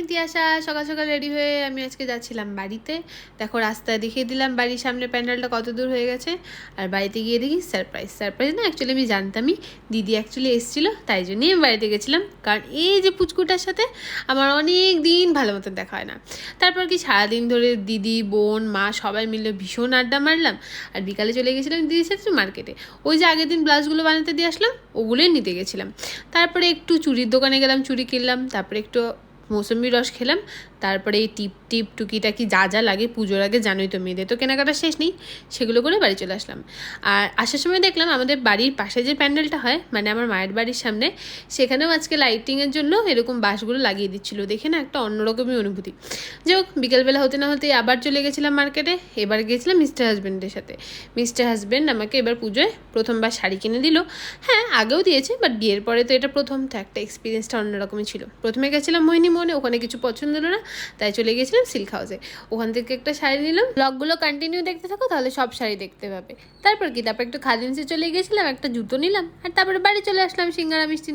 তিয়াশা সকাল সকাল রেডি হয়ে আমি আজকে যাচ্ছিলাম বাড়িতে। দেখো রাস্তায় দেখিয়ে দিলাম বাড়ির সামনে প্যান্ডেলটা কত দূর হয়ে গেছে। আর বাড়িতে গিয়ে দেখি সারপ্রাইজ না, অ্যাকচুয়ালি আমি জানতামই দিদি অ্যাকচুয়ালি এসেছিলো, তাই জন্যই আমি বাড়িতে গেছিলাম। কারণ এই যে পুচকুটার সাথে আমার অনেক দিন ভালো মতন দেখা হয় না। তারপর কি সারাদিন ধরে দিদি বোন মা সবাই মিলে ভীষণ আড্ডা মারলাম। আর বিকালে চলে গেছিলাম দিদির সাথে মার্কেটে। ওই যে আগের দিন ব্লাউজগুলো বানাতে দিয়ে আসলাম, ওগুলোই নিতে গেছিলাম। তারপরে একটু চুড়ির দোকানে গেলাম, চুড়ি কিনলাম। তারপরে একটু মৌসুমি রস খেলাম। তারপরে এই টিপ টুকিটাকি যা যা লাগে পুজোর আগে, জানোই তো মেয়েদের তো কেনাকাটা শেষ নেই, সেগুলো করে বাড়ি চলে আসলাম। আর আসার সময় দেখলাম আমাদের বাড়ির পাশে যে প্যান্ডেলটা হয়, মানে আমার মায়ের বাড়ির সামনে, সেখানেও আজকে লাইটিংয়ের জন্য এরকম বাঁশগুলো লাগিয়ে দিচ্ছিলো। দেখে না একটা অন্যরকমই অনুভূতি। যাই হোক, বিকেলবেলা হতে না হতে আবার চলে গেছিলাম মার্কেটে। এবার গিয়েছিলাম মিস্টার হাজব্যান্ডের সাথে। মিস্টার হাজব্যান্ড আমাকে এবার পুজোয় প্রথমবার শাড়ি কিনে দিল। হ্যাঁ, আগেও দিয়েছে, বাট বিয়ের পরে তো এটা প্রথম, তো একটা এক্সপিরিয়েন্সটা অন্যরকমই ছিল। প্রথমে গেছিলাম মোহিনী মোহনে, ওখানে কিছু পছন্দ হলো না, তাই চলে গিয়েছিলাম সিল্ক হাউসে। ওখান থেকে একটা শাড়ি নিলাম। ব্লগগুলো কন্টিনিউ দেখতে থাকো, তাহলে সব শাড়ি দেখতে পাবে। তারপর একটু খাদিমসে চলে গিয়েছিলাম, একটা জুতো নিলাম। আর তারপরে বাড়ি চলে আসলাম সিঙ্গারা মিষ্টি নিয়ে।